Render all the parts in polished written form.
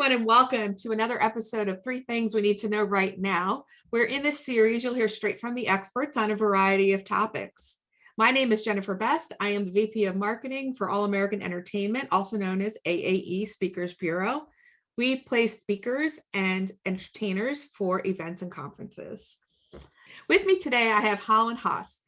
everyone, and welcome to another episode of Three Things We Need to Know Right Now, where in this series, you'll hear straight from the experts on a variety of topics. My name is Jennifer Best. I am the VP of Marketing for All American Entertainment, also known as AAE Speakers Bureau. We place speakers and entertainers for events and conferences. With me today, I have Holland Haas.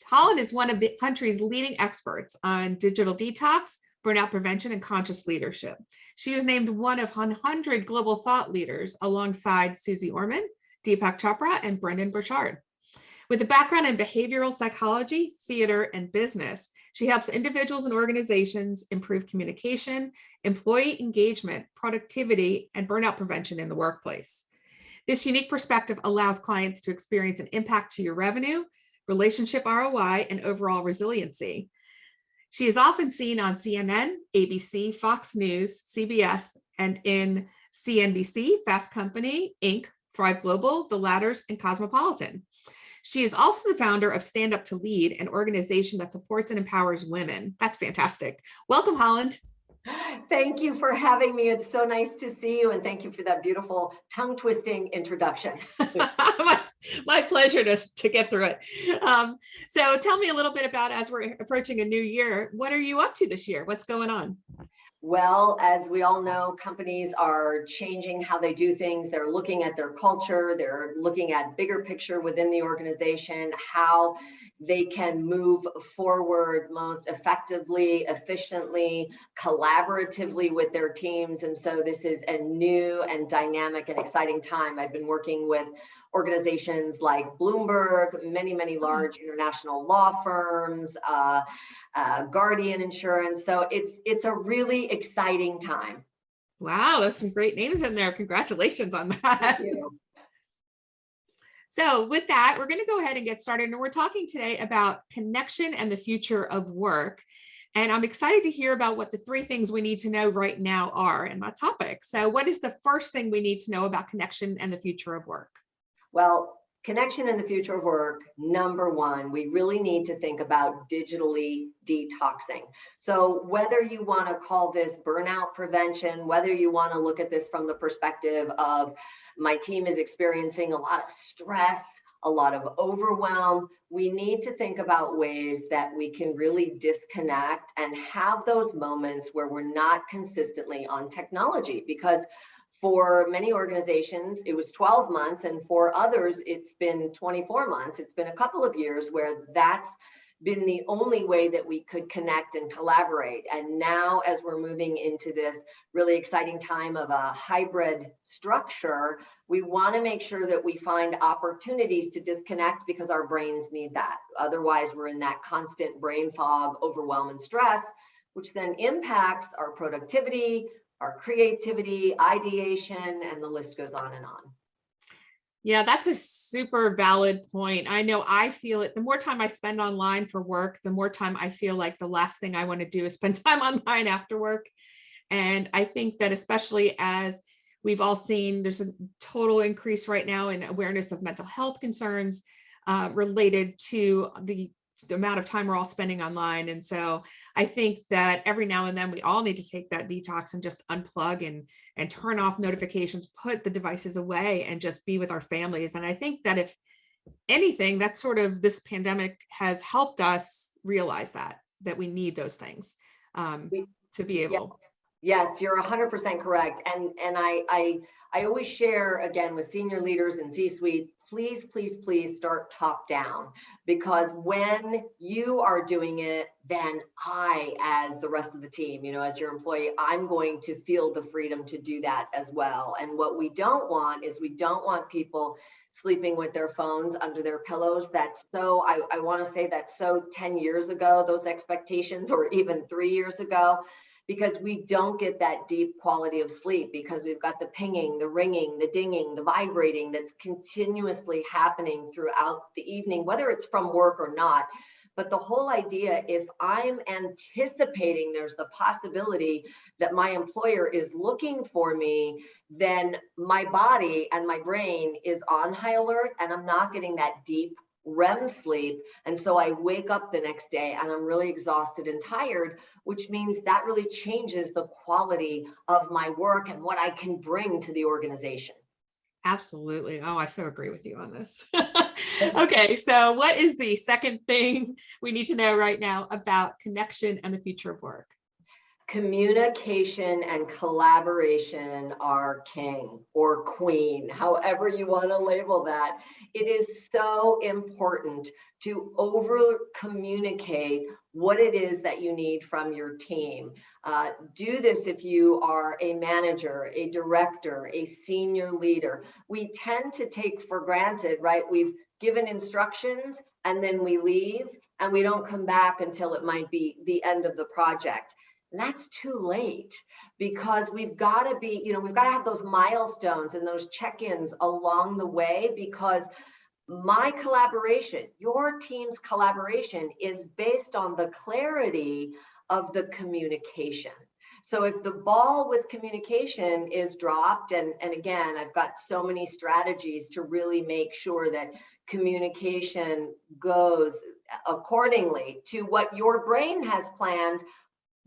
Holland is one of the country's leading experts on digital detox, burnout prevention, and conscious leadership. She was named one of 100 global thought leaders alongside Susie Orman, Deepak Chopra, and Brendan Burchard. With a background in behavioral psychology, theater, and business, she helps individuals and organizations improve communication, employee engagement, productivity, and burnout prevention in the workplace. This unique perspective allows clients to experience an impact to your revenue, relationship ROI, and overall resiliency. She is often seen on CNN, ABC, Fox News, CBS, and in CNBC, Fast Company, Inc., Thrive Global, The Ladders, and Cosmopolitan. She is also the founder of Stand Up to Lead, an organization that supports and empowers women. That's fantastic. Welcome, Holland. Thank you for having me. It's so nice to see you, and thank you for that beautiful tongue-twisting introduction. My pleasure to get through it. So tell me a little bit about, as we're approaching a new year, what are you up to this year? What's going on? Well, as we all know, companies are changing how they do things. They're looking at their culture. They're looking at bigger picture within the organization, how they can move forward most effectively, efficiently, collaboratively with their teams. And so this is a new and dynamic and exciting time. I've been working with organizations like Bloomberg, many large international law firms, Guardian Insurance. So it's a really exciting time. Wow, there's some great names in there. Congratulations on that. Thank you. So with that, we're going to go ahead and get started. And we're talking today about connection and the future of work. And I'm excited to hear about what the three things we need to know right now are in that topic. So what is the first thing we need to know about connection and the future of work? Well, connection and the future of work, number one, we really need to think about digitally detoxing. So whether you want to call this burnout prevention, whether you want to look at this from the perspective of my team is experiencing a lot of stress, a lot of overwhelm, we need to think about ways that we can really disconnect and have those moments where we're not consistently on technology. Because for many organizations, it was 12 months, and for others, it's been 24 months. It's been a couple of years where that's been the only way that we could connect and collaborate. And now, as we're moving into this really exciting time of a hybrid structure, we want to make sure that we find opportunities to disconnect because our brains need that. Otherwise, we're in that constant brain fog, overwhelm, and stress, which then impacts our productivity, our creativity, ideation, and the list goes on and on. Yeah, that's a super valid point. I know I feel it. The more time I spend online for work, the more time I feel like the last thing I want to do is spend time online after work. And I think that especially as we've all seen, there's a total increase right now in awareness of mental health concerns related to the amount of time we're all spending online. And so I think that every now and then we all need to take that detox and just unplug and turn off notifications, put the devices away, and just be with our families. And I think that if anything, that's sort of this pandemic has helped us realize that we need those things to be able. Yes, you're 100% correct. And I always share, again, with senior leaders and C-suite, please start top down, because when you are doing it, then I, as the rest of the team, as your employee, I'm going to feel the freedom to do that as well. And what we don't want is we don't want people sleeping with their phones under their pillows. That's so, I want to say that's so 10 years ago, those expectations, or even 3 years ago. Because we don't get that deep quality of sleep because we've got the pinging, the ringing, the dinging, the vibrating that's continuously happening throughout the evening, whether it's from work or not. But the whole idea, if I'm anticipating there's the possibility that my employer is looking for me, then my body and my brain is on high alert and I'm not getting that deep REM sleep. And so I wake up the next day and I'm really exhausted and tired, which means that really changes the quality of my work and what I can bring to the organization. Absolutely. Oh, I so agree with you on this. Okay, so what is the second thing we need to know right now about connection and the future of work? Communication and collaboration are king or queen, however you want to label that. It is so important to over communicate what it is that you need from your team. Do this if you are a manager, a director, a senior leader. We tend to take for granted, right? We've given instructions and then we leave and we don't come back until it might be the end of the project. And that's too late, because we've got to be, we've got to have those milestones and those check-ins along the way, because my collaboration, your team's collaboration, is based on the clarity of the communication. So if the ball with communication is dropped, and again, I've got so many strategies to really make sure that communication goes accordingly to what your brain has planned.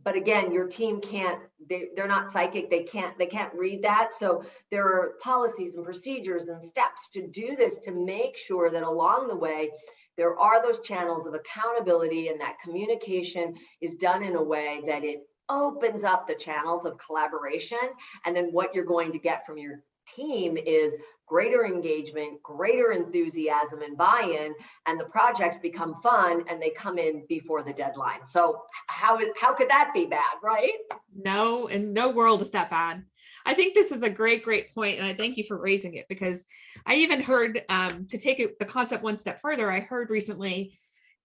But again, your team can't, they're not psychic, they can't read that. So there are policies and procedures and steps to do this, to make sure that along the way there are those channels of accountability, and that communication is done in a way that it opens up the channels of collaboration. And then what you're going to get from your team is greater engagement, greater enthusiasm and buy-in, and the projects become fun and they come in before the deadline. So how could that be bad, right? No, in no world is that bad. I think this is a great point, and I thank you for raising it, because I even heard, to take the concept one step further, I heard recently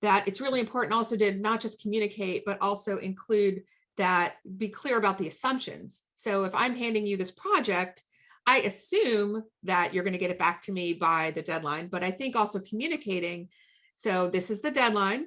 that it's really important also to not just communicate, but also include that, be clear about the assumptions. So if I'm handing you this project, I assume that you're going to get it back to me by the deadline, but I think also communicating, so this is the deadline,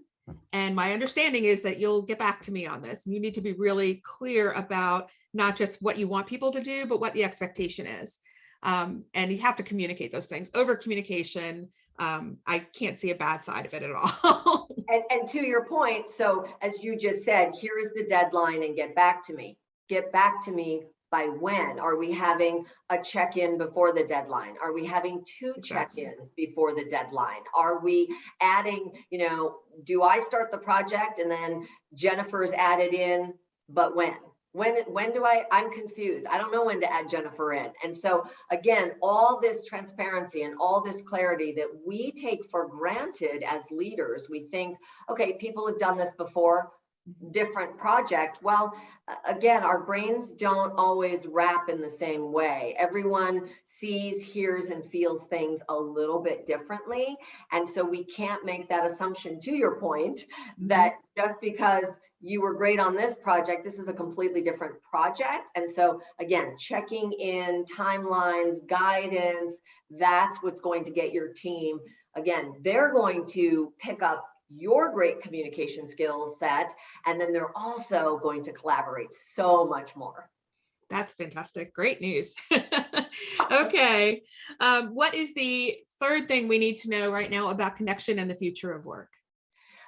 and my understanding is that you'll get back to me on this. And you need to be really clear about not just what you want people to do, but what the expectation is. And you have to communicate those things. Over communication, I can't see a bad side of it at all. And to your point, so as you just said, here is the deadline and get back to me. Get back to me by when? Are we having a check-in before the deadline? Are we having two check-ins before the deadline? Are we adding, do I start the project and then Jennifer's added in, but when? When do I'm confused. I don't know when to add Jennifer in. And so again, all this transparency and all this clarity that we take for granted as leaders, we think, okay, people have done this before, different project. Well, again, our brains don't always wrap in the same way. Everyone sees, hears, and feels things a little bit differently. And so we can't make that assumption, to your point, that just because you were great on this project, this is a completely different project. And so again, checking in, timelines, guidance, that's what's going to get your team. Again, they're going to pick up your great communication skills set, and then they're also going to collaborate so much more. That's fantastic. Great news. Okay. What is the third thing we need to know right now about connection and the future of work?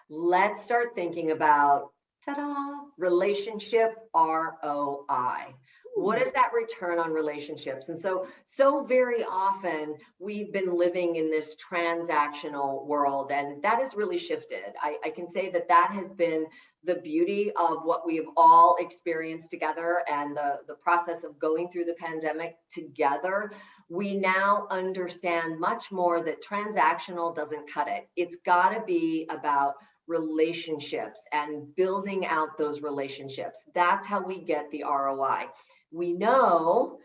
Let's start thinking about, ta-da, relationship ROI. What is that return on relationships? And so very often we've been living in this transactional world, and that has really shifted. I can say that has been the beauty of what we've all experienced together, and the process of going through the pandemic together. We now understand much more that transactional doesn't cut it. It's got to be about relationships and building out those relationships. That's how we get the ROI. We know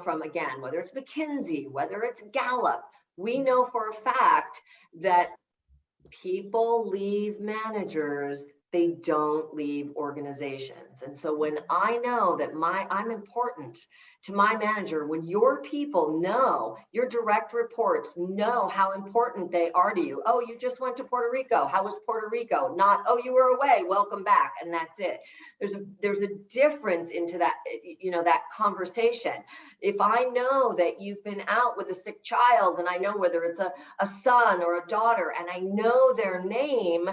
from, again, whether it's McKinsey, whether it's Gallup, we know for a fact that people leave managers they don't leave organizations. And so when I know that I'm important to my manager, when your people know, your direct reports know how important they are to you. Oh, you just went to Puerto Rico. How was Puerto Rico? Not, oh, you were away. Welcome back. And that's it. There's a difference into that, that conversation. If I know that you've been out with a sick child, and I know whether it's a son or a daughter, and I know their name,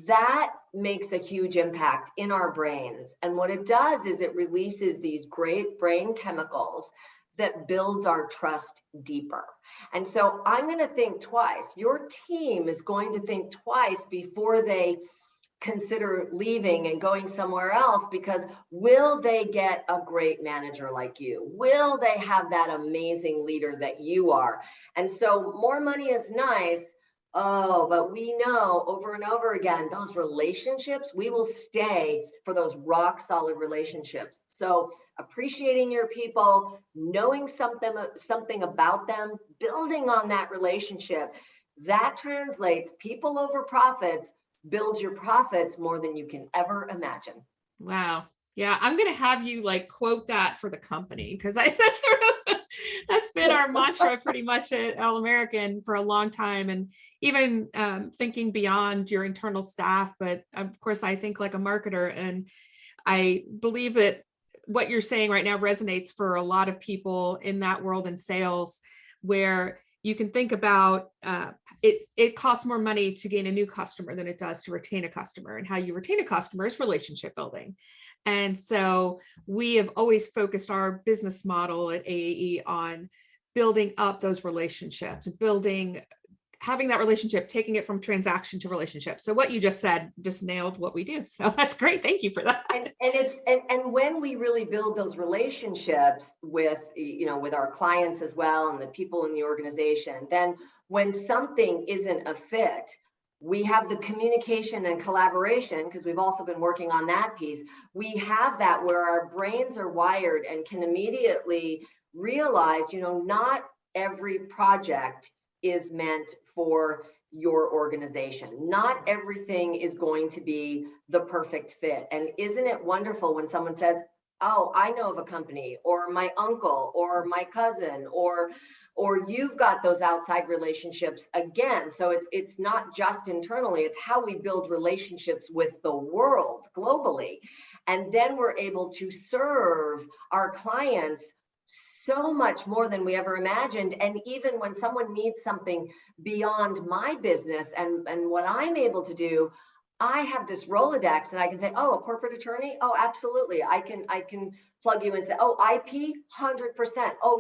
that makes a huge impact in our brains. And what it does is it releases these great brain chemicals that builds our trust deeper. And so I'm going to think twice. Your team is going to think twice before they consider leaving and going somewhere else, because will they get a great manager like you? Will they have that amazing leader that you are? And so more money is nice. Oh, but we know over and over again, those relationships, we will stay for those rock solid relationships. So appreciating your people, knowing something about them, building on that relationship, that translates people over profits, builds your profits more than you can ever imagine. Wow. Yeah, I'm going to have you like quote that for the company, because that's been our mantra pretty much at All American for a long time. And even thinking beyond your internal staff. But of course, I think like a marketer, and I believe that what you're saying right now resonates for a lot of people in that world in sales, where you can think about it costs more money to gain a new customer than it does to retain a customer. And how you retain a customer is relationship building. And so we have always focused our business model at AAE on building up those relationships, having that relationship, taking it from transaction to relationship. So what you just said just nailed what we do. So that's great. Thank you for that. And when we really build those relationships with our clients as well, and the people in the organization, then when something isn't a fit, we have the communication and collaboration, because we've also been working on that piece. We have that where our brains are wired and can immediately realize, not every project is meant for your organization. Not everything is going to be the perfect fit. And isn't it wonderful when someone says, oh, I know of a company, or my uncle, or my cousin, or you've got those outside relationships again. So it's not just internally, it's how we build relationships with the world globally. And then we're able to serve our clients so much more than we ever imagined. And even when someone needs something beyond my business and what I'm able to do, I have this Rolodex, and I can say, oh, a corporate attorney? Oh, absolutely. I can plug you and say, oh, IP, 100%. Oh,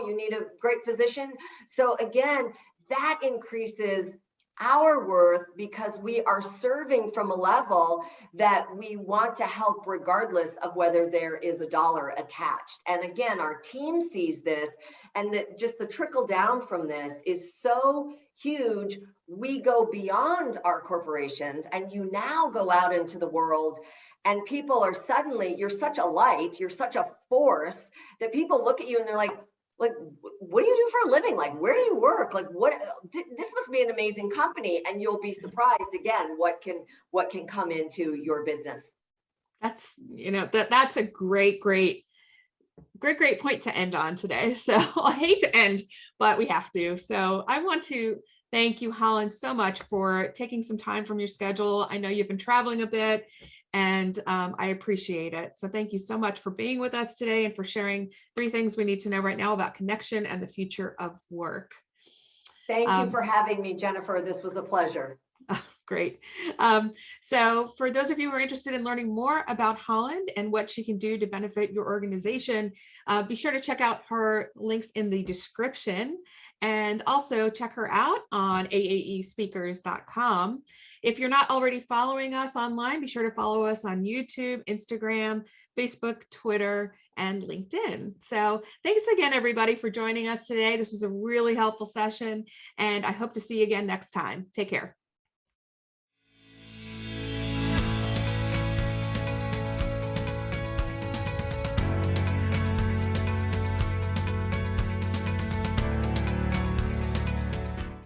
you need a great physician. So again, that increases our worth, because we are serving from a level that we want to help regardless of whether there is a dollar attached. And again, our team sees this, and that just the trickle down from this is so huge. We go beyond our corporations, and you now go out into the world, and people are suddenly, you're such a light, you're such a force, that people look at you and they're like, what do you do for a living? Like, where do you work? Like, this must be an amazing company. And you'll be surprised again, what can come into your business. That's, that's a great point to end on today. So I hate to end, but we have to. So I want to thank you, Holland, so much for taking some time from your schedule. I know you've been traveling a bit, and I appreciate it. So thank you so much for being with us today and for sharing 3 things we need to know right now about connection and the future of work. Thank you for having me, Jennifer. This was a pleasure. Great. So for those of you who are interested in learning more about Holland and what she can do to benefit your organization, be sure to check out her links in the description, and also check her out on aaespeakers.com. If you're not already following us online, be sure to follow us on YouTube, Instagram, Facebook, Twitter, and LinkedIn. So thanks again, everybody, for joining us today. This was a really helpful session, and I hope to see you again next time. Take care.